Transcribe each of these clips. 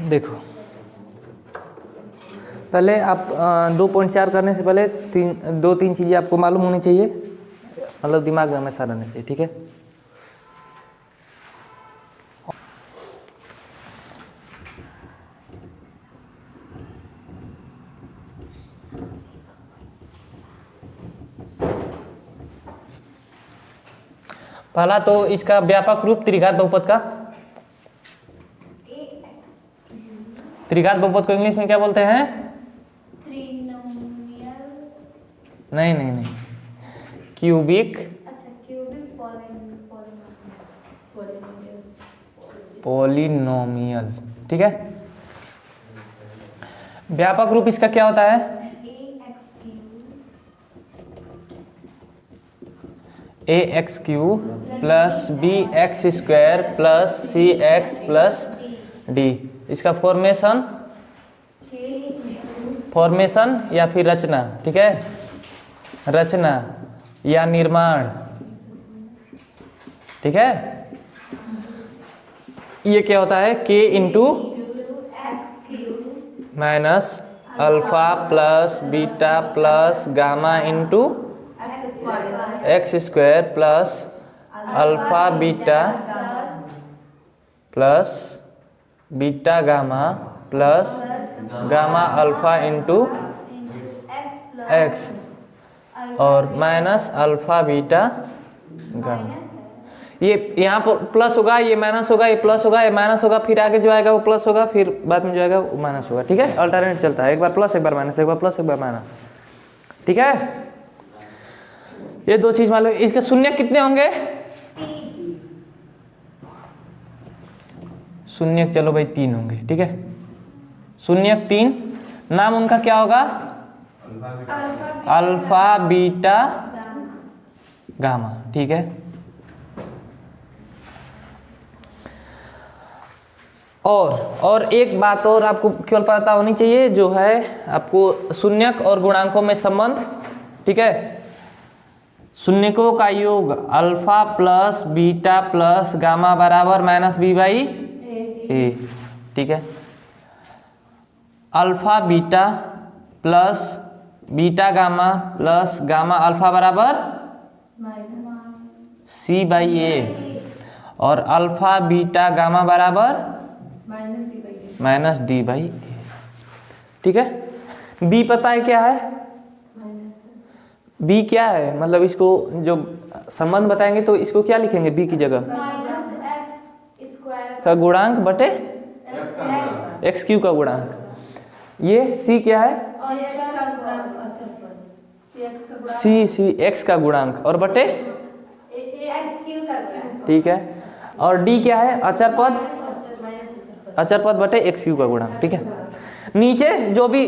देखो पहले आप 2.4 करने से पहले 2-3 चीज़ें आपको मालूम होनी चाहिए, मतलब दिमाग में हमेशा रहना चाहिए, ठीक है। पहला तो इसका व्यापक रूप त्रिघात बहुपद का, त्रिघात बहुपद को इंग्लिश में क्या बोलते हैं? नहीं नहीं नहीं, क्यूबिक पॉलिनोमियल, ठीक है। व्यापक रूप इसका क्या होता है? A X cube plus B X square plus C X plus D. इसका फॉर्मेशन या फिर रचना, ठीक है, रचना या निर्माण, ठीक है। ये क्या होता है? k into minus alpha plus beta plus gamma into x square plus alpha beta plus beta gamma plus gamma alpha into x और माइनस अल्फा बीटा गामा। ये यहाँ पर प्लस होगा, ये माइनस होगा, ये प्लस होगा, ये माइनस होगा, फिर आगे जो आएगा वो प्लस होगा, फिर बाद में जो आएगा वो माइनस होगा, ठीक है। अल्टरनेट चलता है, एक बार प्लस एक बार माइनस, एक बार प्लस एक बार माइनस, ठीक है। ये दो चीज मालूम। इसके शून्य कितने होंगे? शून्य चलो भाई 3 होंगे, ठीक है। शून्य 3, नाम उनका क्या होगा? अल्फा बीटा गामा, ठीक है। और एक बात और आपको केवल पता होनी चाहिए, जो है आपको शून्यक और गुणांकों में संबंध, ठीक है। शून्यकों का योग alpha plus beta plus gamma बराबर माइनस बी बाई ए, ठीक है। Alpha beta plus beta gamma plus gamma alpha बराबर सी बाई ए और अल्फा बीटा गामा बराबर माइनस डी बाई ए, ठीक है। बी पता है क्या है? बी क्या है? मतलब इसको जो संबंध बताएंगे तो इसको क्या लिखेंगे? बी की जगह का गुणांक बटे एक्स क्यू का गुणांक। ये सी क्या है? सी एक्स का गुणांक और बटे, ठीक है। और डी क्या है? अचर पद बटे एक्स क्यू का गुणांक, ठीक है। नीचे जो भी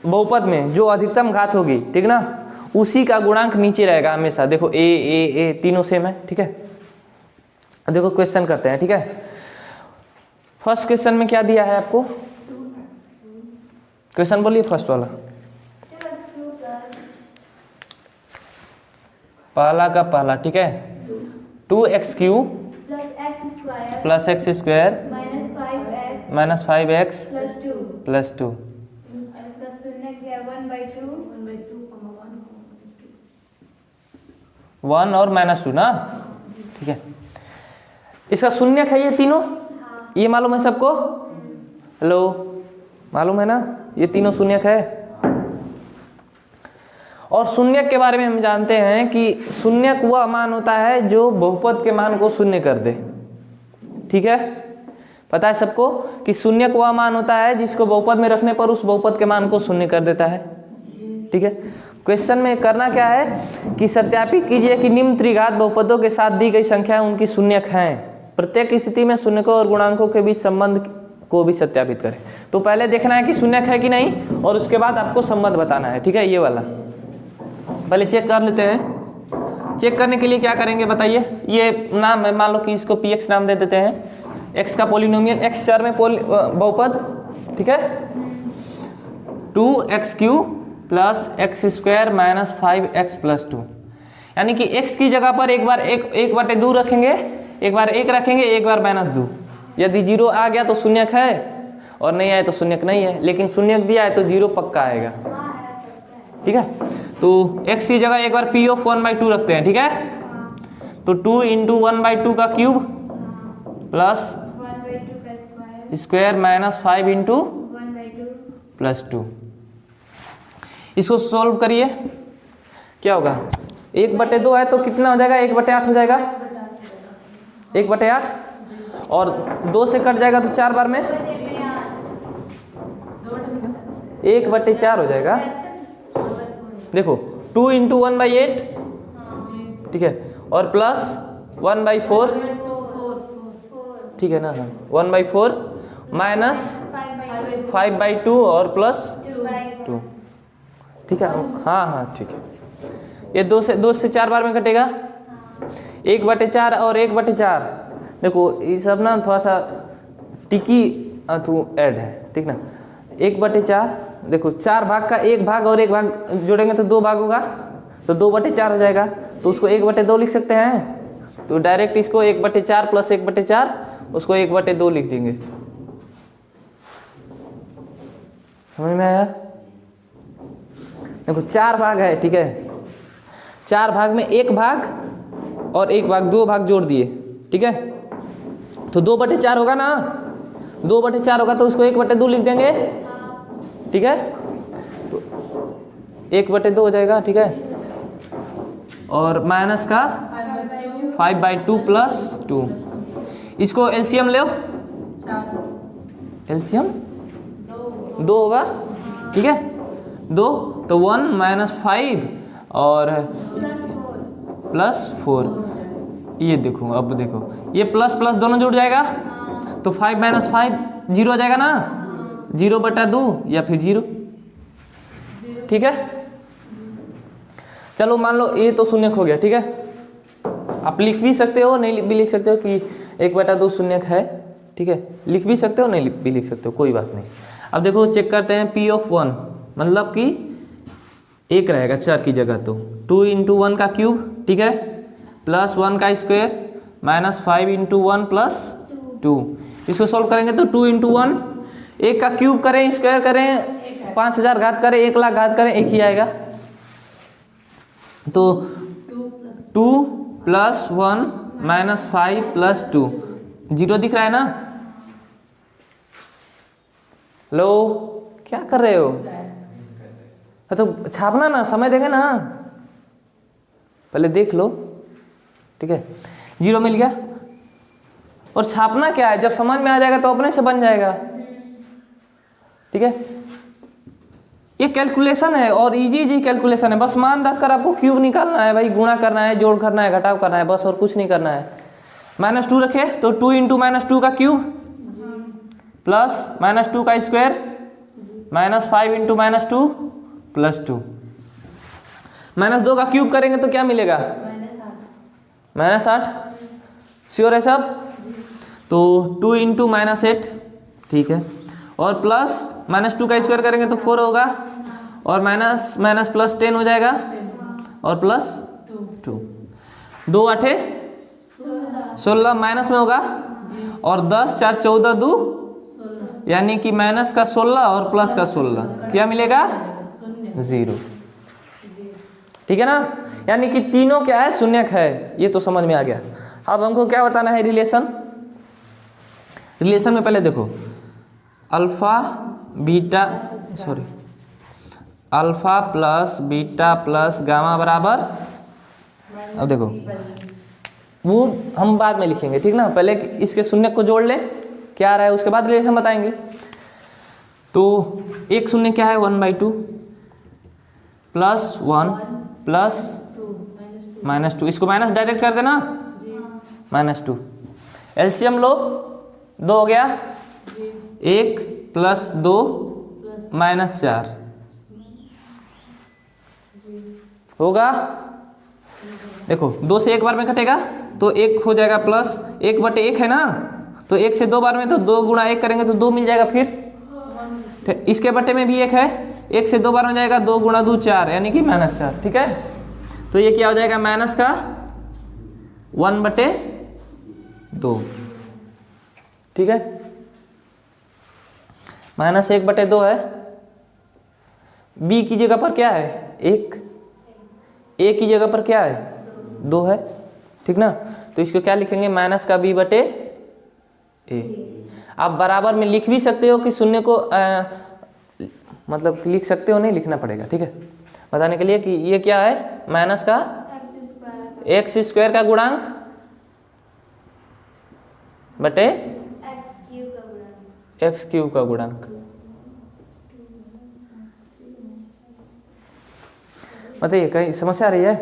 बहुपद में जो अधिकतम घात होगी, ठीक ना, उसी का गुणांक नीचे रहेगा हमेशा। देखो ए तीनों सेम है, ठीक है। देखो क्वेश्चन करते हैं, ठीक है। फर्स्ट क्वेश्चन में क्या दिया है आपको? क्वेश्चन बोलिए फर्स्ट वाला, पहला का पहला, ठीक है। 2x³ plus x square minus 5x plus 2। 1 और माइनस 2 ना, ठीक है। इसका शून्यक है ये तीनों, ये मालूम है सबको? हेलो, मालूम है ना? ये तीनों शून्यक है। और शून्यक के बारे में हम जानते हैं कि शून्यक वह मान होता है जो बहुपद के मान को शून्य कर दे, ठीक है। पता है सबको कि शून्यक वह मान होता है जिसको बहुपद में रखने पर उस बहुपद के मान को शून्य कर देता है, ठीक है। क्वेश्चन में करना क्या है कि सत्यापित कीजिए कि निम्न त्रिघात बहुपदों के साथ दी गई संख्याएं उनकी शून्यक हैं। प्रत्येक स्थिति में शून्यकों और गुणांकों के बीच संबंध को भी सत्यापित करें। तो पहले देखना है कि शून्यक है कि नहीं, और उसके बाद आपको संबंध बताना है, ठीक है। ये वाला पहले चेक कर लेते हैं। चेक करने के लिए क्या करेंगे बताइए? ये नाम है, मान लो कि इसको px नाम दे देते हैं। x का पोलिनोमियल, x चर में बहुपद, ठीक है। 2x³ plus x square minus 5x plus 2, यानी कि x की जगह पर एक बार 1/2 रखेंगे, एक बार 1 रखेंगे, एक बार -2। यदि 0 आ गया तो शून्यक है, और नहीं आए तो शून्यक नहीं है, लेकिन शून्यक दिया है तो 0 पक्का आएगा। ठीक है, तो x की जगह एक बार p ऑफ 1/2 रखते हैं। ठीक है, तो 2 इंटू 1/2 का क्यूब प्लस 1/2 का स्क्वायर माइनस 5 इंटू 1/2 प्लस 2। इसको सॉल्व करिए, क्या होगा 1/2 है तो कितना हो जाएगा, 1/8 हो जाएगा, 1/8 और 2 से कट जाएगा तो 4 बार में 1/4 हो जाएगा। देखो 2 इंटू 1/8, ठीक है, और प्लस 1/4, ठीक है ना, 1/4 माइनस 5/2 और प्लस 2, ठीक है, हाँ हाँ ठीक है। ये 2 से 4 बार में कटेगा, 1/4 और 1/4। देखो ये सब ना थोड़ा सा टिकी ऐड है, ठीक ना। 1/4, देखो 4 भाग का 1 भाग और 1 भाग जोड़ेंगे तो 2 भाग होगा, तो 2/4 हो जाएगा, तो उसको 1/2 लिख सकते हैं। तो डायरेक्ट इसको 1/4 प्लस 1/4 उसको 1/2 लिख देंगे। समझ में आया? देखो 4 भाग है, ठीक है, 4 भाग में 1 भाग और 1 भाग 2 भाग जोड़ दिए, ठीक है, तो 2/4 होगा ना, 2/4 होगा तो उसको 1/2 लिख देंगे। ठीक है, तो 1/2 हो जाएगा, ठीक है, और माइनस का 5/2 प्लस 2। इसको एलसीएम ले, एलसीएम 2 होगा, ठीक है, 2 तो 1 माइनस 5 और प्लस 4। ये देखो, अब देखो ये प्लस प्लस दोनों जुड़ जाएगा तो 5 माइनस 5 0 हो जाएगा ना, 0/2 या फिर 0। ठीक है, चलो मान लो ये तो शून्यक हो गया। ठीक है, आप लिख भी सकते हो, नहीं भी लिख सकते हो कि 1/2 शून्यक है। ठीक है, लिख भी सकते हो, नहीं भी लिख सकते हो, कोई बात नहीं। अब देखो चेक करते हैं, p ऑफ 1 मतलब कि 1 रहेगा 4 की जगह, तो 2 इंटू 1 का क्यूब, ठीक है, प्लस 1 का स्क्वायर माइनस 5 इंटू 1 प्लस 2। इसको सॉल्व करेंगे तो 2 इंटू 1, 1 का क्यूब करें, स्क्वायर करें, 5000 घात करें, 1 लाख घात करें, 1 ही आएगा। तो 2 प्लस 1 माइनस 5 प्लस 2, 0 दिख रहा है ना। लो क्या कर रहे हो? तो छापना ना, समय देंगे ना, पहले देख लो। ठीक है, 0 मिल गया, और छापना क्या है, जब समझ में आ जाएगा तो अपने से बन जाएगा। ठीक है, ये कैलकुलेशन है और इजी कैलकुलेशन है, बस मान रखकर आपको क्यूब निकालना है भाई, गुणा करना है, जोड़ करना है, घटाव करना है, बस और कुछ नहीं करना है। -2 रखे तो 2 इंटू -2 का क्यूब प्लस -2 का स्क्वायर माइनस 5 इंटू -2 प्लस 2। -2 का क्यूब करेंगे तो क्या मिलेगा, -8। श्योर है सब? तो 2 इंटू -8, ठीक है, और प्लस -2 का स्क्वायर करेंगे तो 4 होगा, और माइनस माइनस प्लस 10 हो जाएगा, और प्लस 2। 2 8 16 माइनस में होगा, और 10 4 14 2, यानी कि माइनस का 16 और प्लस का 16, क्या मिलेगा 0। ठीक है ना, यानी कि तीनों क्या है, शून्यक है। ये तो समझ में आ गया। अब हमको क्या बताना है, रिलेशन। रिलेशन में पहले देखो alpha plus beta plus gamma बराबर, अब देखो वो हम बाद में लिखेंगे, ठीक ना, पहले इसके शून्य को जोड़ ले, क्या आ रहा है, उसके बाद रिलेशन बताएंगे। तो एक शून्य क्या है, 1/2 प्लस 1 प्लस -2, इसको माइनस डायरेक्ट कर देना, -2। एलसीएम लो, 2 हो गया, 1 प्लस 2 -4 होगा। देखो 2 से 1 बार में कटेगा तो 1 हो जाएगा, प्लस 1/1 है ना, तो 1 से 2 बार में तो 2 गुणा 1 करेंगे तो 2 मिल जाएगा। फिर इसके बटे में भी 1 है, 1 से 2 बार में जाएगा, 2 गुणा 2 4, यानी कि -4। ठीक है, तो ये क्या हो जाएगा, माइनस का 1/2। ठीक है, -1/2 है। b की जगह पर क्या है 1, a की जगह पर क्या है 2 है, ठीक ना। तो इसको क्या लिखेंगे माइनस का b/a। आप बराबर में लिख भी सकते हो कि शून्य को मतलब लिख सकते हो, नहीं लिखना पड़ेगा, ठीक है, बताने के लिए कि ये क्या है माइनस का x² का गुणांक बटे x³ का गुणांक। बताइए कहीं समस्या आ रही है?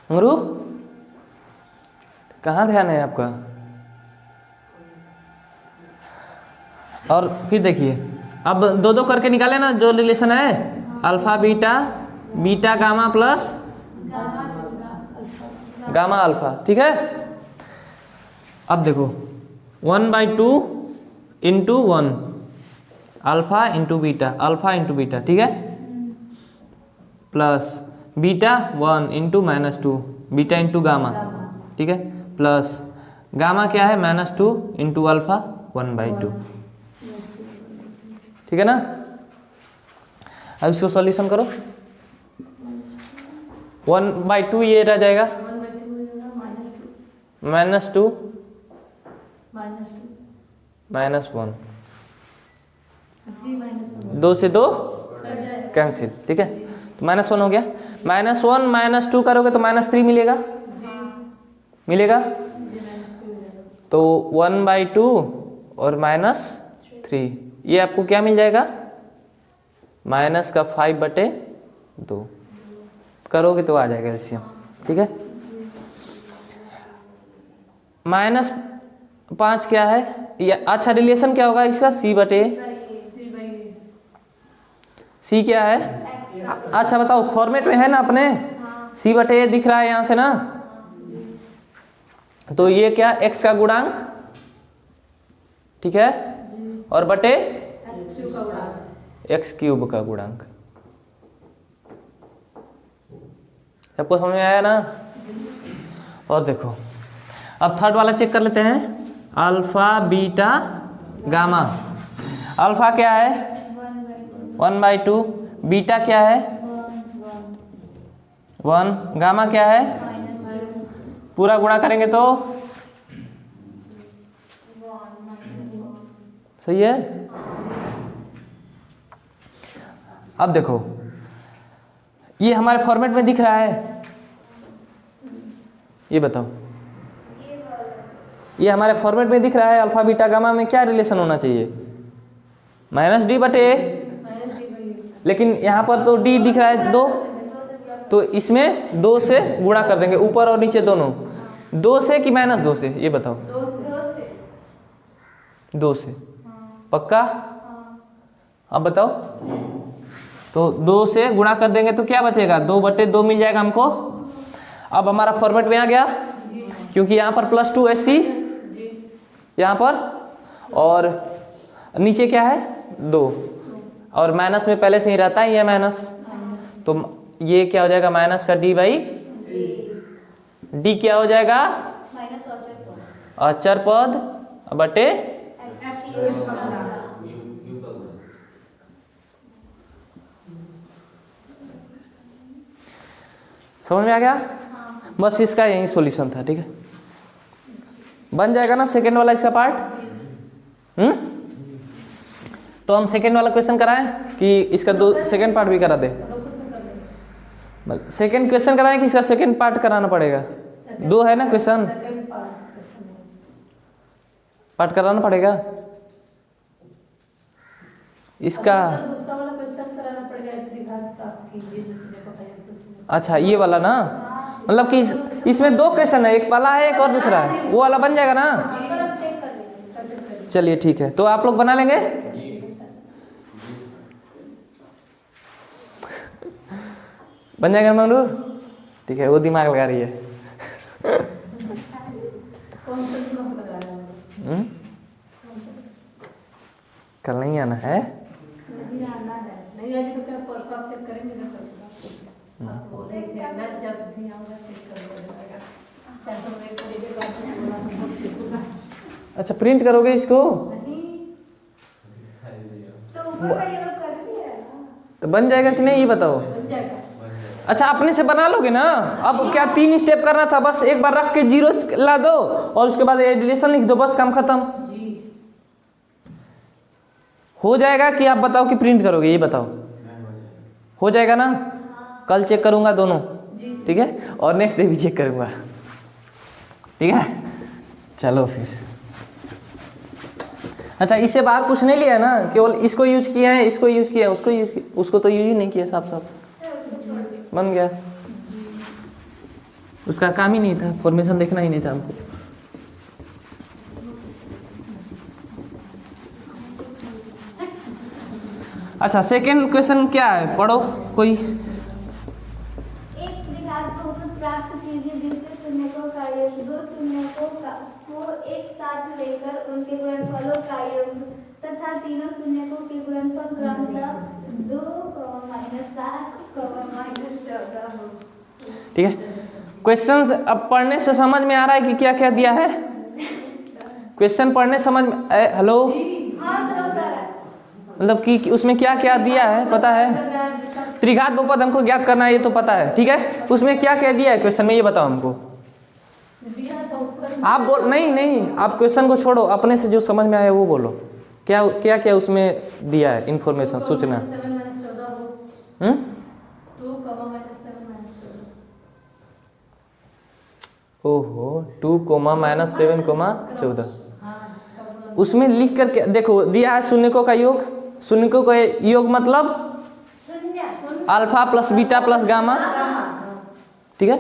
अंगरू कहाँ ध्यान है आपका? और फिर देखिए अब 2-2 करके निकाले ना जो रिलेशन है, alpha beta, beta gamma plus gamma alpha, ठीक है। अब देखो 1/2 इंटू 1 अल्फा इंटू बीटा, ठीक है, plus beta 1 into -2 beta into gamma, ठीक है, प्लस गामा क्या है -2 इंटू अल्फा 1/2, ठीक है ना। अब इसको सॉल्यूशन करो, 1/2 ये रह जाएगा -2 -1, 2 से 2 कैंसिल, ठीक है, तो -1 हो गया। -1 -2 करोगे तो -3 मिलेगा, तो 1/2 और -3 ये आपको क्या मिल जाएगा -5/2 करोगे तो आ जाएगा एलसीएम, ठीक है। -5 क्या है ये, अच्छा रिलेशन क्या होगा इसका C क्या है, अच्छा बताओ फॉर्मेट में है ना अपने C/A दिख रहा है यहाँ से ना, तो ये क्या x का गुणांक, ठीक है, और बटे x³ का गुणांक। सबको समझ में आया ना। और देखो अब थर्ड वाला चेक कर लेते हैं, अल्फा बीटा गामा। अल्फा क्या है 1/2, बीटा क्या है 1, गामा क्या है, पूरा गुणा करेंगे तो सही है। अब देखो ये हमारे फॉर्मेट में दिख रहा है, ये बताओ ये हमारे फॉर्मेट में दिख रहा है, अल्फा बीटा गामा में क्या रिलेशन होना चाहिए -d/a, लेकिन यहाँ पर तो d दिख रहा है 2, तो इसमें 2 से गुणा कर देंगे, ऊपर और नीचे दोनों, 2 से कि -2 से, ये बताओ 2 से, पक्का? अब बताओ, तो 2 से गुणा कर देंगे तो क्या बचेगा 2/2 मिल जाएगा हमको। अब हमारा फॉर्मेट में आ गया, क्योंकि यहाँ पर +2 है C यहाँ पर, और नीचे क्या है 2, और माइनस में पहले से ही रहता है ये माइनस, तो ये क्या हो जाएगा माइनस का d क्या हो जाएगा अचर पद बटे समझ में आ गया। बस इसका यही सॉल्यूशन था, ठीक है, बन जाएगा ना सेकेंड वाला इसका पार्ट। तो हम सेकेंड वाला क्वेश्चन कराएं कि इसका सेकेंड पार्ट भी करा दे, सेकेंड क्वेश्चन कराएं कि इसका सेकेंड पार्ट कराना पड़ेगा, 2 है ना क्वेश्चन, पार्ट कराना पड़ेगा इसका। दूसरा वाला क्वेश्चन कराना पड़ेगा, अच्छा ये वाला ना, मतलब कि इसमें 2 क्वेश्चन है, एक पहला है एक और दूसरा है, वो वाला बन जाएगा ना। चलिए ठीक है, तो आप लोग बना लेंगे। बन जाएगा मंगलूर, ठीक है, वो दिमाग लगा रही है। कौन सा दिमाग लगा रहा है? कल नहीं आना है, नहीं आना है, नहीं आएगी तो क्या परसों आप चेक करेंगे ना, जब भी आऊँगा चेक कर जाएगा। अच्छा प्रिंट करोगे इसको? नहीं वो का ये लोग कर दिया है ना। तो बन जाएगा कि नहीं ये बताओ। बन जाएगा। अच्छा अपने से बना लोगे ना। अब क्या 3 स्टेप करना था, बस एक बार रख के जीरो ला दो और उसके बाद एडिशन लिख दो, बस काम खत्म। जी हो जाएगा कि आप बताओ कि प्रिंट करोगे, ये बताओ। हो जाएगा ना। कल चेक करूंगा दोनों, ठीक है, और नेक्स्ट डे भी चेक करूंगा, ठीक है। चलो फिर। अच्छा इससे बाहर कुछ नहीं लिया ना, केवल इसको यूज किया है, इसको यूज किया है, उसको यूज किया, उसको तो यूज ही नहीं किया, साफ साफ बन गया। उसका काम ही नहीं था, फॉर्मेशन देखना ही नहीं था हमको। अच्छा सेकेंड क्वेश्चन क्या है, पढ़ो कोई। एक त्रिघात बहुपद प्राप्त कीजिए जिसके शून्यकों का योग दो शून्यकों को एक साथ लेकर उनके गुणनफलों का योग तथा तीनों शून्यकों के गुणनफल क्रमशः 2, -7, -14 हो। ठीक है, क्वेश्चन अब पढ़ने से समझ में आ रहा है कि क्या क्या दिया है। क्वेश्चन पढ़ने समझ में हेलो, हाँ चलो बता रहा है। मतलब कि उसमें क्या क्या दिया है पता है। त्रिघात बहुपद हमको ज्ञात करना है, ये तो पता है, ठीक है। उसमें क्या क्या दिया है क्वेश्चन में, ये बताओ हमको। आप बोल नहीं, आप क्वेश्चन को छोड़ो, अपने से जो समझ में आया वो बोलो। क्या क्या क्या उसमें दिया है इन्फॉर्मेशन, सूचना। 7 - 14 हो। 2, 2, -7 -14। ओहो 2, -7, 14। हाँ इसका गुणन। उसमें लिख करके देखो दिया है शून्यकों का योग। शून्यकों का योग मतलब शून्य alpha plus beta plus gamma, ठीक है।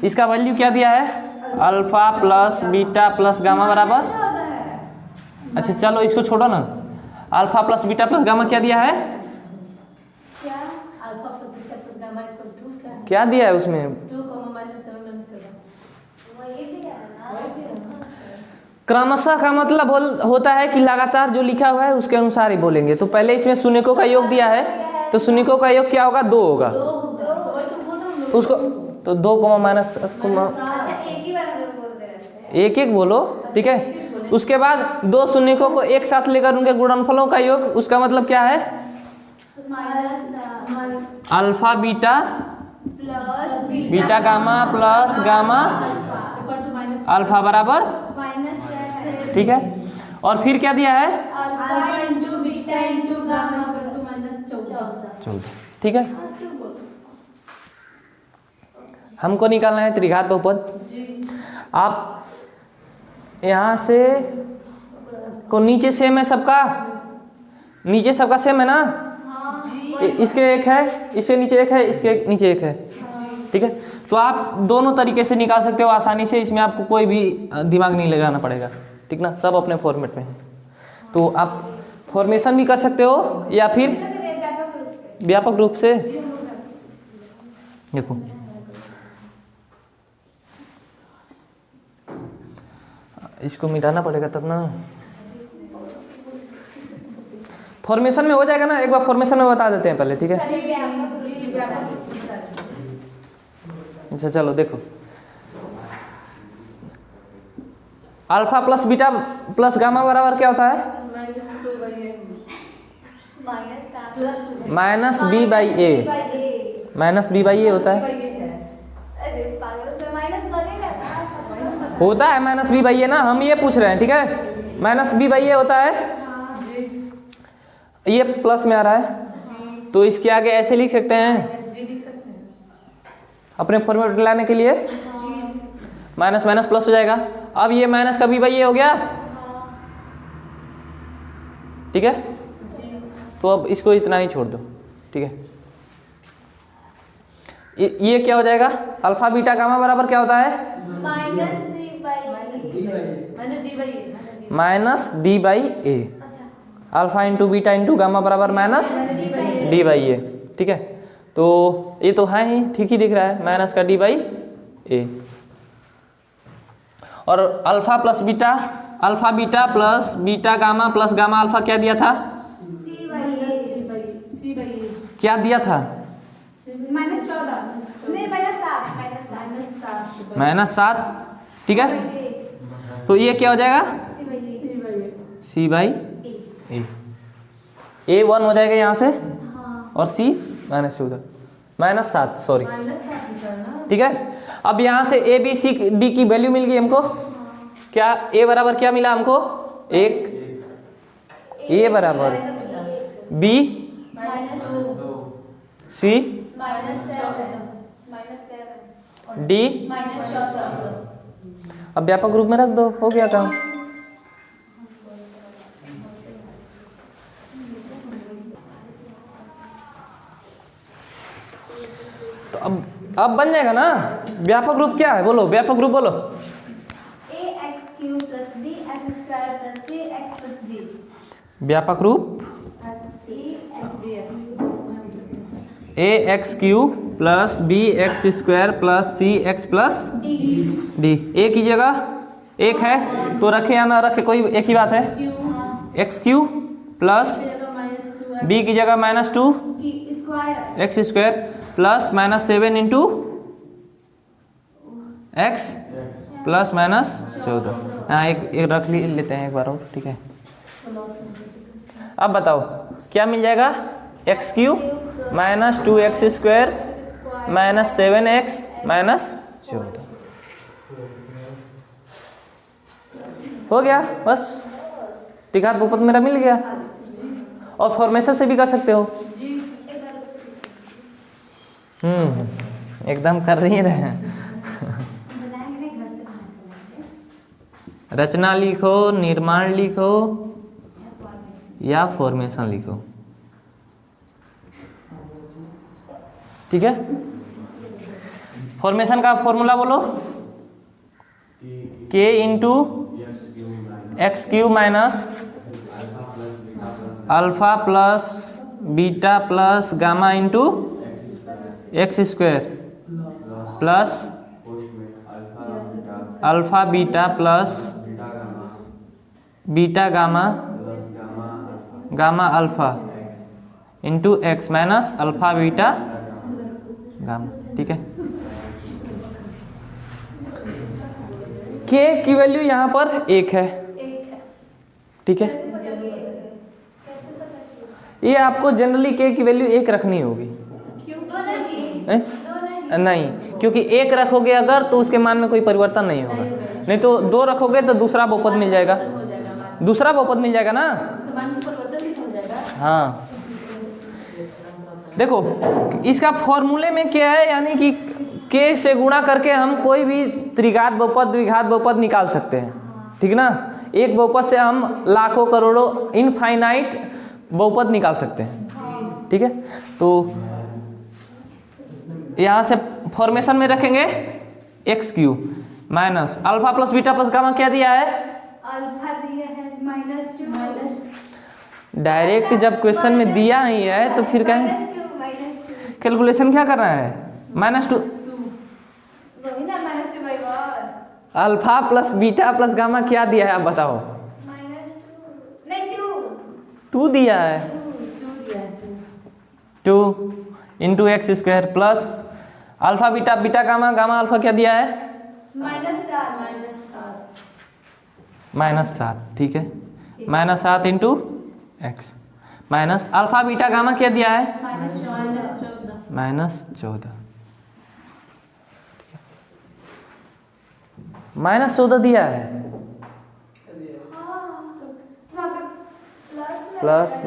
इसका वैल्यू क्या दिया है, alpha plus beta plus gamma बराबर। 14 है। अच्छा चलो इसको छोड़ो ना, alpha plus beta plus gamma क्या दिया है, क्या alpha plus beta plus gamma equal to क्या है? क्या दिया है उसमें। 2, -7 -14। वही दिया है ना। वही दिया ना। क्रमशः का मतलब होता है कि लगातार जो लिखा हुआ है उसके अनुसार ही बोलेंगे। तो पहले इसमें शून्यकों का योग दिया है, तो शून्यकों का योग क्या होगा, 2 होगा। 2 होगा, वही तो बोल रहा हूँ। उसको तो 2, माइनस अच्छा एक ही बार हम लोग बोलते रहते हैं। एक एक बोलो, ठीक है। उसके बाद 2 शून्यकों को एक साथ लेकर उनके गुणनफलों का योग, उसका मतलब क्या है, minus alpha beta plus beta gamma plus gamma equal to minus alpha बराबर, माइनस क्या है, ठीक है। और फिर क्या दिया है, alpha into beta into gamma equal to -14। 14, ठीक है। हमको निकालना है त्रिघात बहुपद। आप यहाँ से को नीचे सेम है सबका, नीचे सबका सेम है ना। इसके एक है, इसके नीचे एक है, इसके नीचे एक है, ठीक है। तो आप दोनों तरीके से निकाल सकते हो आसानी से, इसमें आपको कोई भी दिमाग नहीं लगाना पड़ेगा, ठीक ना। सब अपने फॉर्मेट में है, तो आप फॉर्मेशन भी कर सकते हो या फिर व्यापक रूप से। देखो इसको मिटाना पड़ेगा तब ना, फॉर्मेशन में हो जाएगा ना। एक बार फॉर्मेशन में बता देते हैं पहले, ठीक है। अच्छा चलो देखो, alpha plus beta plus gamma बराबर क्या होता है, minus B by A, minus B by A होता है, होता है माइनस बी बाई ए ना। हम ये पूछ रहे हैं, ठीक है, माइनस बी बाई ए होता है, ये प्लस में आ रहा है, तो इसके आगे ऐसे लिख सकते हैं अपने फॉर्मेट लाने के लिए, माइनस माइनस प्लस हो जाएगा। अब ये माइनस का बी बाई ए हो गया, ठीक है। तो अब इसको इतना ही छोड़ दो, ठीक है। ये क्या हो जाएगा, अल्फा बीटा गामा बराबर क्या होता है, minus D by A. Alpha into beta into gamma बराबर माइनस डी बाई ए, ठीक है। तो ये तो है ही, ठीक ही दिख रहा है, माइनस का डी बाई ए। और alpha plus beta, alpha beta plus beta gamma plus gamma alpha क्या दिया था, क्या दिया था, -7, ठीक है। तो ये क्या हो जाएगा, सी बाई ए। A1 हो जाएगा यहाँ से, हाँ और C -14 -7 सॉरी, -7 लिखा ना। ठीक है। अब यहाँ से A B C D की वैल्यू मिल गई हमको, क्या A बराबर क्या मिला हमको, 1, A बराबर B -2 C -7 D, -14 अब व्यापक रूप में रख दो, हो गया काम। तो अब बन जाएगा ना। व्यापक रूप क्या है, बोलो व्यापक रूप बोलो। ax³ + bx² + cx + d व्यापक रूप ax³ + bx² + cx + d। a की जगह 1 है तो रखे या ना रखे कोई एक ही बात है। x³ प्लस b की जगह -2 x² plus -7 into x plus -14। हाँ एक रख लेते हैं एक बार और, ठीक है। अब बताओ क्या मिल जाएगा, x³ -2x² -7x -14 हो गया बस। त्रिघात बहुपद मेरा मिल गया, और फॉर्मेशन से भी कर सकते हो। एकदम कर रही रहे। रचना लिखो, निर्माण लिखो या फॉर्मेशन लिखो, ठीक है। फॉर्मेशन का फॉर्मूला बोलो, k into x³ minus alpha plus beta plus gamma into x² plus alpha beta plus beta gamma gamma alpha into x minus alpha beta gamma, ठीक है। k की वैल्यू यहाँ पर 1 है, ठीक है। ये आपको जनरली k की वैल्यू 1 रखनी होगी। नहीं, क्योंकि 1 रखोगे अगर तो उसके मान में कोई परिवर्तन नहीं होगा, नहीं तो 2 रखोगे तो दूसरा बहुपद मिल जाएगा, दूसरा बहुपद मिल जाएगा ना। हाँ देखो इसका फॉर्मूले में क्या है, यानी कि k से गुणा करके हम कोई भी त्रिघात बहुपद द्विघात बहुपद निकाल सकते हैं, ठीक ना। एक बहुपद से हम लाखों करोड़ों इनफाइनाइट बहुपद निकाल सकते हैं, ठीक है। तो यहाँ से फॉर्मेशन में रखेंगे x³ minus alpha plus beta plus gamma क्या दिया है, अल्फा दिया है -2। डायरेक्ट जब क्वेश्चन में दिया ही है तो फिर कहें कैलकुलेशन क्या करना है, -2 वही ना -2/1 alpha plus beta plus gamma क्या दिया है आप बताओ। -2 नहीं 2 दिया है, 2 into x² plus alpha beta beta gamma gamma alpha क्या दिया है, -7, ठीक है। -7 into x minus alpha beta gamma क्या दिया है, -14, -14 दिया है। प्लस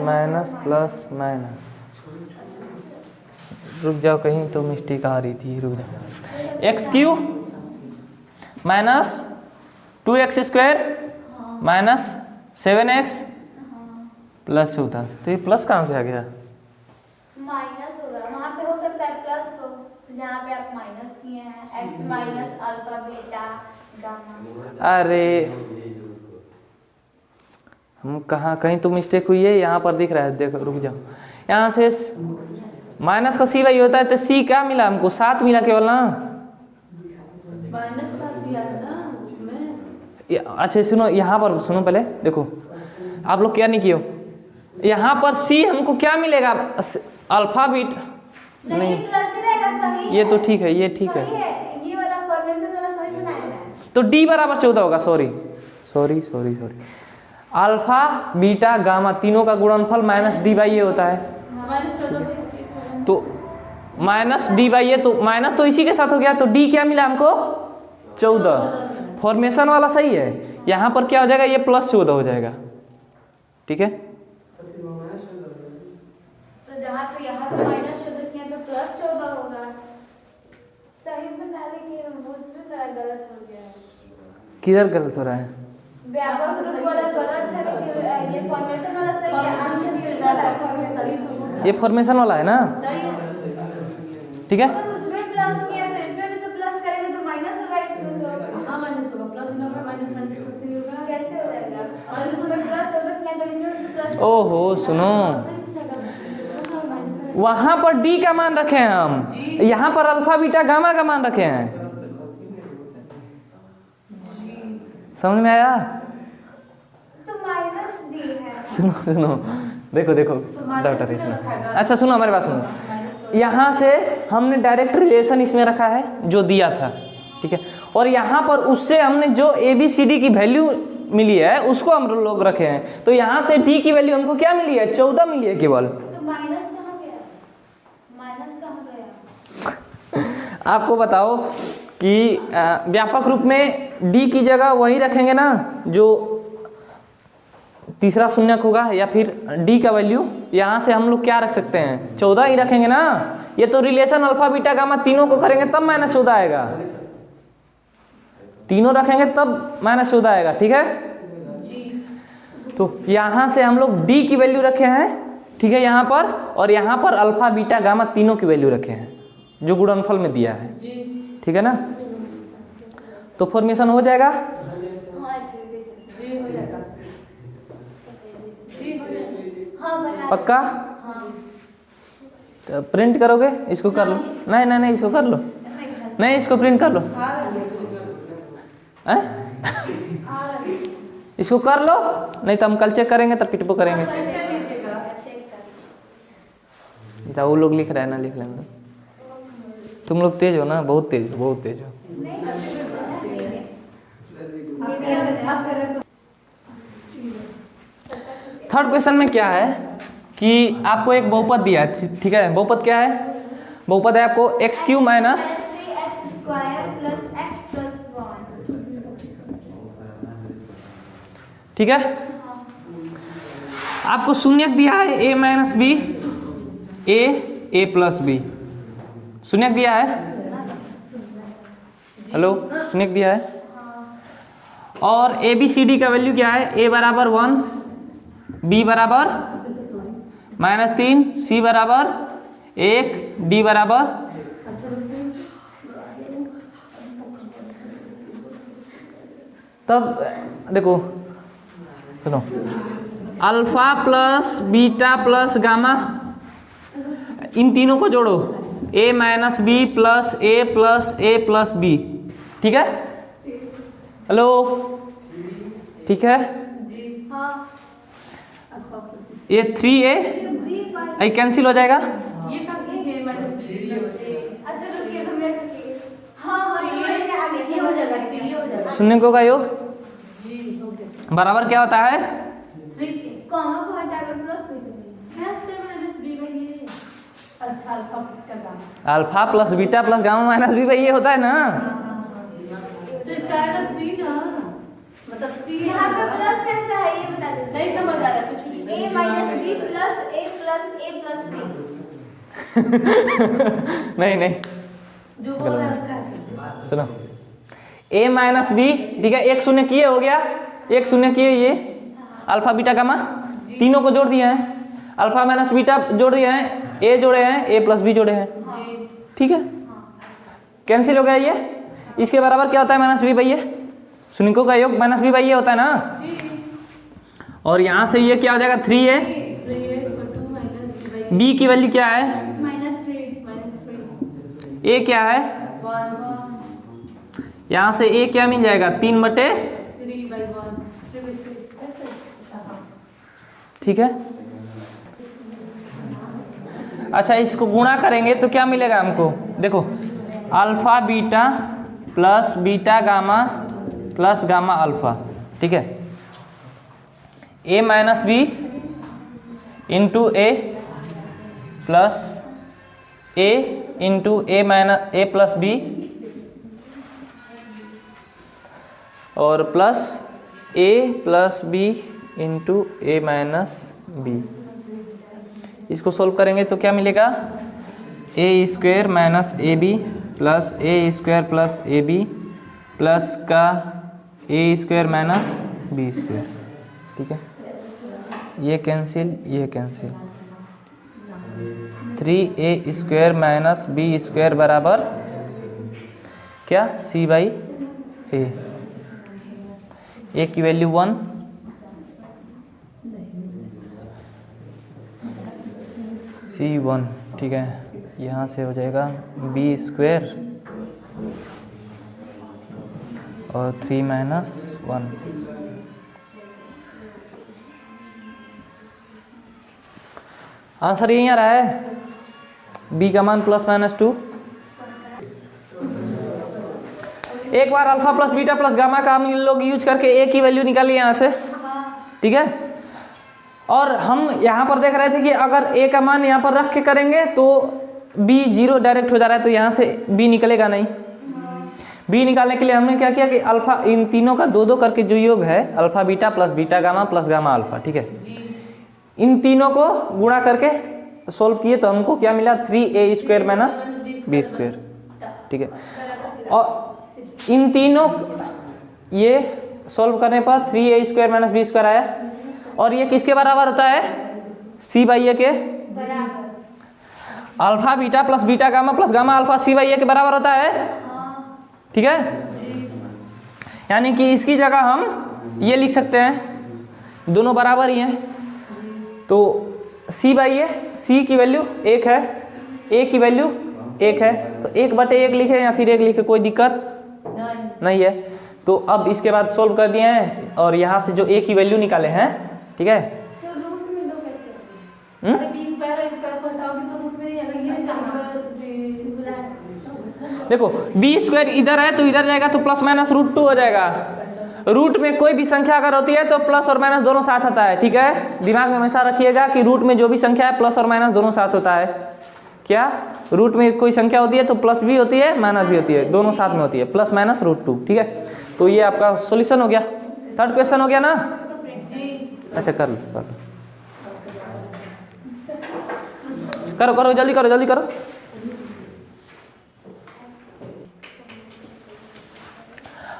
माइनस रुक जाओ कहीं तो मिस्टेक आ रही थी, रुक जाओ। x³ -2x² -7x +14, तो ये प्लस कहाँ से आ गया, माइनस होगा, वहाँ पे हो सकता है प्लस हो, जहाँ पे आप माइनस किए हैं x minus alpha beta gamma. अरे हम कहाँ कहीं तो मिस्टेक हुई है, यहाँ पर दिख रहा है, देखो रुक जाओ। यहाँ से माइनस का c/y होता है तो c क्या मिला हमको, 7 मिला केवल ना। अच्छा सुनो, यहाँ पर सुनो पहले देखो, आप लोग क्या नहीं किए हो, यहाँ पर c हमको क्या मिलेगा, अल्फा बीटा नहीं प्लस ही रहेगा, सही ये है। तो ठीक है, ये ठीक है, सही है, ये वाला फॉर्मेशन वाला सही बनाया है। तो d बराबर 14 होगा। सॉरी, अल्फा बीटा गामा तीनों का गुणनफल माइनस डी बाई ए होता है। तो माइनस डी बाई ए, तो माइनस तो इसी के साथ हो गया, तो डी क्या मिला हमको 14। फॉर्मेशन वाला सही है। यहाँ पर क्या हो जाएगा, ये प्लस 14 हो जाएगा। ठीक है, तो जहाँ पे यहाँ पे माइनस 14 किया तो प्लस 14 होगा। सही बना लेकिन उसमें थोड़ा गलत हो गया है। किधर गलत हो रहा है? व्यापक रूप वाला गलत है लेकिन ये फॉर्मेशन वाला सही है। आंसर वाला है फॉर्मेशन। ये फॉर्मेशन वाला है ना? ठीक है, अगर उसमें प्लस किया तो इसमें भी तो प्लस करेंगे तो माइनस होगा। इसमें तो हाँ माइनस होगा, प्लस नहीं होगा, माइनस माइनस प्लस नहीं होगा। कैसे हो जाएगा? अगर उसमें प्लस 14 किया तो इसमें भी प्लस। ओहो सुनो, वहां पर डी का मान रखे हैं हम, यहाँ पर अल्फा बीटा गामा का मान रखे हैं। समझ में आया? तो माइनस डी है। सुनो सुनो, देखो देखो डॉक्टर इसमें, अच्छा सुनो हमारे पास सुनो। यहाँ से हमने डायरेक्ट रिलेशन इसमें रखा है जो दिया था, ठीक है, और यहाँ पर उससे हमने जो ABCD की वैल्यू मिली है उसको हम लोग रखे हैं। तो यहाँ से D की वैल्यू हमको क्या मिली है, 14 मिली है केवल। तो माइनस कहाँ गया? माइनस कहाँ गया? आपको बताओ कि व्यापक रूप में D की जगह वही रखेंगे ना जो तीसरा शून्यक होगा, या फिर D का वैल्यू यहाँ से हम लोग क्या रख सकते हैं, 14 ही रखेंगे ना। ये तो रिलेशन अल्फा बीटा गामा तीनों को करेंगे तब माइनस 14 आएगा, तीनों रखेंगे तब माइनस 14 आएगा। ठीक है, तो यहाँ से हम लोग D की वैल्यू रखे हैं, ठीक है, यहाँ पर, और यहाँ पर अल्फा बीटा गामा तीनों की वैल्यू रखे हैं जो गुणनफल में दिया है। ठीक है ना, तो फॉर्मेशन हो जाएगा। हाँ बना। पक्का? हाँ। तो प्रिंट करोगे? इसको कर लो। नहीं नहीं नहीं, इसको कर लो। नहीं, इसको प्रिंट कर लो। इसको कर लो, नहीं तो हम कल चेक करेंगे तब पिटपो करेंगे। तो वो लोग लिख रहे हैं ना, लिख लेंगे। तुम लोग तेज हो ना, बहुत तेज हो, बहुत तेज हो। थर्ड क्वेश्चन में क्या है कि आपको एक बहुपद दिया है, ठीक है। बहुपद क्या है? बहुपद है आपको x³ माइनस ठीक है। आपको शून्यक दिया है a minus B, a plus B, शून्यक दिया है। हेलो, शून्यक दिया है। और ABCD का वैल्यू क्या है? a बराबर 1, b बराबर -3, c बराबर 1, d बराबर तब देखो सुनो, alpha plus beta plus gamma, इन तीनों को जोड़ो, a minus B plus a plus a plus B. ठीक है, हेलो, ठीक है। ये 3a कैंसिल हो जाएगा। शून्यकों का योग बराबर क्या होता है? Alpha plus beta plus gamma minus B भाई, ये होता है ना। तो इसका आएगा 3 ना, मतलब 3 यहाँ पे प्लस कैसे है ये बता दो। नहीं समझ आ रहा कुछ। a minus B plus a plus B. नहीं नहीं, जो बोल रहा है उसका सुनो, a माइनस बी, ठीक है, एक शून्य किए हो गया, एक शून्य किए, ये अल्फा बीटा गामा तीनों को जोड़ दिए हैं, अल्फा माइनस बीटा जोड़ दिए हैं, a जोड़े हैं, a प्लस बी जोड़े हैं। ठीक है, कैंसिल हो गया ये। इसके बराबर क्या होता है? माइनस बी बाई ए, शून्यकों का योग माइनस बी बाई ए होता है ना। और यहाँ से ये क्या हो जाएगा? 3a। b की वैल्यू क्या है? a क्या है? यहाँ से a क्या मिल जाएगा? 3/3। ठीक है, अच्छा, इसको गुणा करेंगे तो क्या मिलेगा हमको? देखो, alpha beta plus beta gamma plus gamma alpha, ठीक है, a minus B into A plus a into A minus A plus B और plus a plus B into A minus B. इसको सोल्व करेंगे तो क्या मिलेगा, A square minus A B plus A square plus A B plus का A square minus B square. ठीक है, ये कैंसिल ये cancel, 3a square minus B square बराबर क्या, c बाई ए की वैल्यू 1, c1। ठीक है, यहाँ से हो जाएगा बी स्क्वायर और 3 माइनस 1। आंसर यही आ रहा है, बी का मान प्लस माइनस 2। एक बार alpha plus beta plus gamma का हम इन लोग यूज करके ए की वैल्यू निकालिए यहाँ से। ठीक है, और हम यहाँ पर देख रहे थे कि अगर ए का मान यहाँ पर रख के करेंगे तो बी 0 डायरेक्ट हो जा रहा है, तो यहाँ से बी निकलेगा नहीं। बी निकालने के लिए हमने क्या किया कि अल्फा इन तीनों का 2-2 करके जो योग है, alpha beta plus beta gamma plus gamma alpha. ठीक है, इन तीनों को गुणा करके सोल्व किए तो हमको क्या मिला, 3a square minus B square. ठीक है, और इन तीनों ये सोल्व करने पर 3a square minus B square आया, और ये किसके बराबर होता है, c बाई ए के बराबर। Alpha beta plus beta gamma plus gamma alpha c by A के बराबर होता है। ठीक है, यानी कि इसकी जगह हम ये लिख सकते हैं, दोनों बराबर ही हैं, तो c बाई ए, c की वैल्यू 1 है, a की वैल्यू 1 है, तो 1/1 लिखे या फिर 1 लिखे, कोई दिक्कत नहीं है। तो अब इसके बाद सोल्व कर दिए हैं और यहाँ से जो a की वैल्यू निकाले हैं। ठीक है, तो रूट में 2 कैसे, अरे बी स्क्वायर स्क्वायर को हटाओगे तो रूट में नहीं आएगा, ये देखो बी स्क्वायर इधर है तो इधर जाएगा तो प्लस माइनस √2 हो जाएगा। रूट में कोई भी संख्या अगर होती है तो प्लस और माइनस दोनों साथ आता है। ठीक है, दिमाग में हमेशा रखिएगा कि रूट में जो भी संख्या है प्लस और माइनस दोनों साथ होता है। क्या, रूट में कोई संख्या होती है तो प्लस भी होती है माइनस भी होती है, दोनों साथ में होती है, प्लस माइनस √2। ठीक है, तो ये आपका सॉल्यूशन हो गया। थर्ड क्वेश्चन हो गया ना, अच्छा कर लो करो करो जल्दी करो जल्दी करो।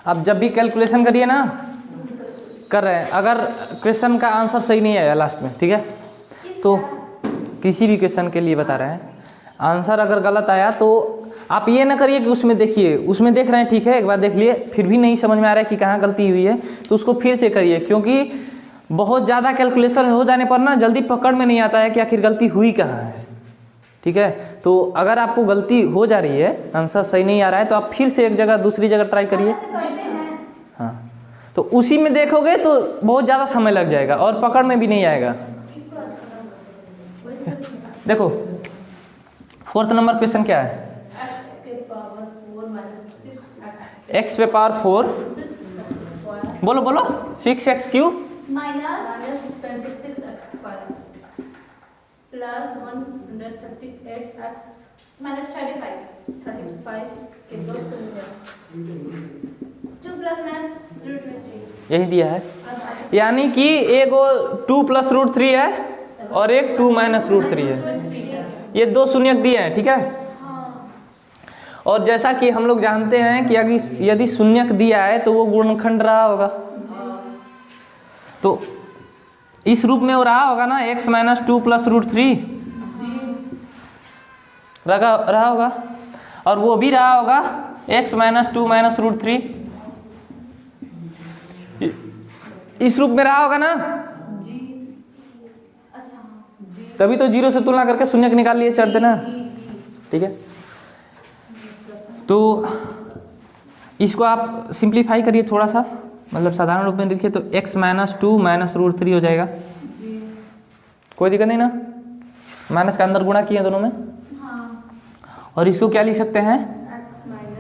अब जब भी कैलकुलेशन करिए ना, कर रहे हैं, अगर क्वेश्चन का आंसर सही नहीं आया लास्ट में, ठीक है, तो किसी भी क्वेश्चन के लिए बता रहे हैं, आंसर अगर गलत आया तो आप ये ना करिए कि उसमें देखिए, उसमें देख रहे हैं ठीक है, एक बार देख लिए, फिर भी नहीं समझ में आ रहा है कि कहाँ गलती हुई है तो उसको फिर से करिए, क्योंकि बहुत ज़्यादा कैलकुलेशन हो जाने पर ना जल्दी पकड़ में नहीं आता है कि आखिर गलती हुई कहाँ है। ठीक है, तो अगर आपको गलती हो जा रही है, आंसर सही नहीं आ रहा है, तो आप फिर से एक जगह दूसरी जगह ट्राई करिए। हाँ, तो उसी में देखोगे तो बहुत ज़्यादा समय लग जाएगा और पकड़ में भी नहीं आएगा। देखो 4th नंबर क्वेश्चन क्या है, x पे पावर 4 बोलो बोलो 6x cube minus 26x plus 138x minus 35 के 2 शून्य 2 प्लस माइनस रूट में 3। यही दिया है, यानी कि एक 2 प्लस √3 है और एक 2 माइनस √3 है, ये 2 शून्यक दिए हैं। ठीक है, और जैसा कि हम लोग जानते हैं कि यदि शून्यक दिया है तो वो गुणनखंड रहा होगा, तो इस रूप में वो रहा होगा ना, x माइनस 2 प्लस √3 रहा होगा, और वो भी रहा होगा x माइनस 2 माइनस √3 इस रूप में रहा होगा ना। तभी तो 0 से तुलना करके शून्यक निकाल लिए चढ़ देना। ठीक है, तो इसको आप सिंप्लीफाई करिए थोड़ा सा, मतलब साधारण रूप में लिखिए तो x माइनस 2 माइनस √3 हो जाएगा। कोई दिक्कत नहीं ना, माइनस का अंदर गुणा किए दोनों में। और इसको क्या लिख सकते हैं,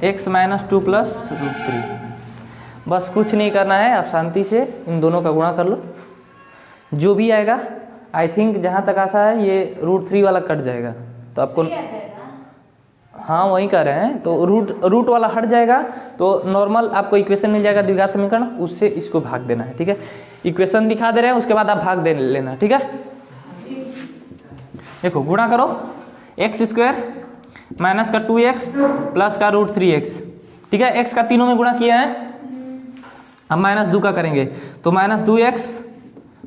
x माइनस 2 प्लस √3। बस कुछ नहीं करना है, आप शांति से इन दोनों का गुणा कर लो। जो भी आएगा आई थिंक जहाँ तक आशा है ये √3 वाला कट जाएगा, तो आपको हाँ वही कर रहे हैं, तो रूट वाला हट जाएगा तो नॉर्मल आपको इक्वेशन मिल जाएगा द्विघात समीकरण, उससे इसको भाग देना है। ठीक है, इक्वेशन दिखा दे रहे हैं, उसके बाद आप भाग दे लेना। ठीक है, देखो गुणा करो x² माइनस का 2x प्लस का √3x। ठीक है, x का तीनों में गुणा किया है, अब -2 का करेंगे तो -2x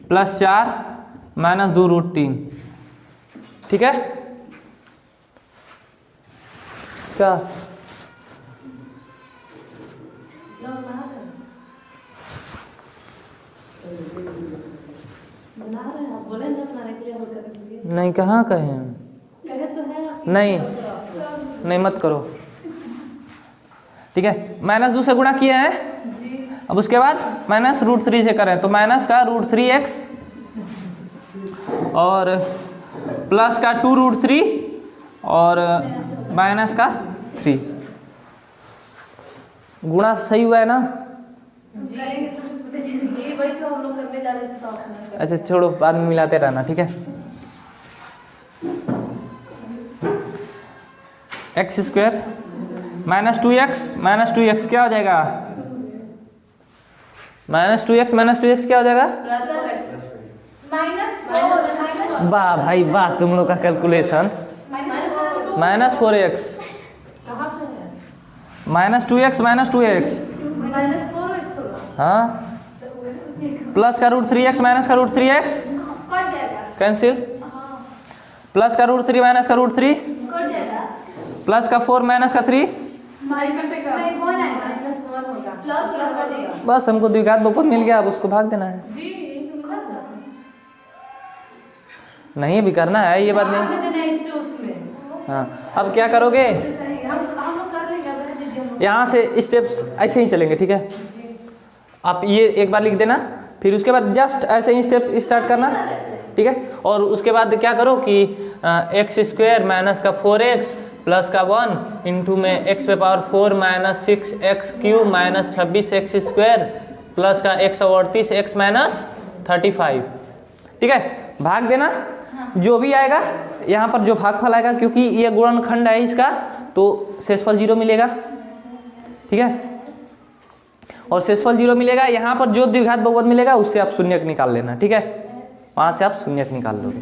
प्लस 4 -2√3। ठीक है, क्या बना रहे हैं, बोले ना बनाने के लिए और करने के लिए। नहीं, कहाँ कहे हम, कहे तो है आप। नहीं मत करो। ठीक है, -2 से गुणा किया है, अब उसके बाद -√3 से करें तो माइनस का √3x और प्लस का 2√3 और माइनस का 3। गुणा सही हुआ है ना? जी वही तो हम लोग करने जा रहे थे, तो अपना अच्छा छोड़ो, बाद में मिलाते रहना। ठीक है, x² -2x क्या हो जाएगा? -2x क्या हो जाएगा? वाह भाई वाह, तुम लोग का कैलकुलेशन। -4x कहाँ पे है? -2x -4x होगा। हाँ, प्लस का √3x माइनस का √3x कट जाएगा। कैंसिल, प्लस का √3 माइनस का √3 कट जाएगा। प्लस का 4 माइनस का 3, नहीं कौन आएगा? प्लस हो जाएगा। बस हमको द्विघात बहुपद मिल गया, अब उसको भाग देना है। नहीं अभी करना है, ये बात नहीं। हाँ, अब क्या करोगे, यहाँ से स्टेप्स ऐसे ही चलेंगे। ठीक है, आप ये एक बार लिख देना, फिर उसके बाद जस्ट ऐसे ही स्टेप स्टार्ट करना। ठीक है, और उसके बाद क्या करो कि x² माइनस का 4x प्लस का 1 इंटू में x⁴ minus 6x³ minus 26x² plus का 138x माइनस 35। ठीक है, भाग देना, जो भी आएगा यहाँ पर जो भागफल आएगा, क्योंकि ये गुणनखंड है इसका, तो शेषफल 0 मिलेगा। ठीक है, और शेषफल 0 मिलेगा, यहाँ पर जो द्विघात बहुपद मिलेगा उससे आप शून्यक निकाल लेना। ठीक है, वहाँ से आप शून्यक निकाल लोगे।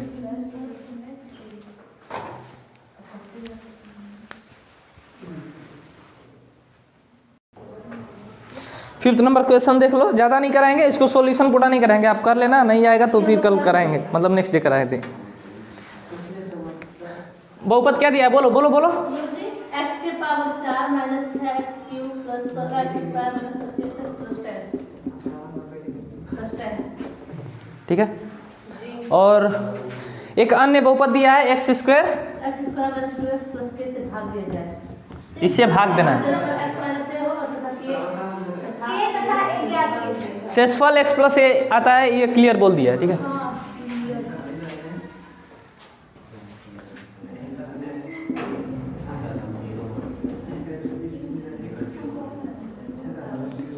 फिफ्थ नंबर क्वेश्चन देख लो, ज़्यादा नहीं कराएंगे इसको, सॉल्यूशन पूरा नहीं कराएंगे, आप कर लेना, नहीं आएगा तो फिर कल कराएंगे, मतलब नेक्स्ट डे कराए थे। बहुपद क्या दिया है, बोलो बोलो बोलो। x के power 4 minus 6x³ plus 16x² minus 25 plus 10। ठीक है, और एक अन्य बहुपद दिया है x² minus 2x plus k से भाग दिया जाए, इससे भाग देना है। x माइनस a हो और तथा k शेषफल x प्लस a आता है, ये क्लियर बोल दिया है। ठीक है,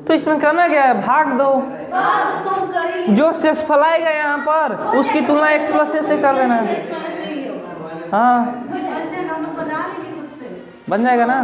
तो इसमें करना क्या है, भाग दो, जो शेषफल आएगा यहाँ पर उसकी तुलना x प्लस a से कर लेना है। हाँ, बन जाएगा ना।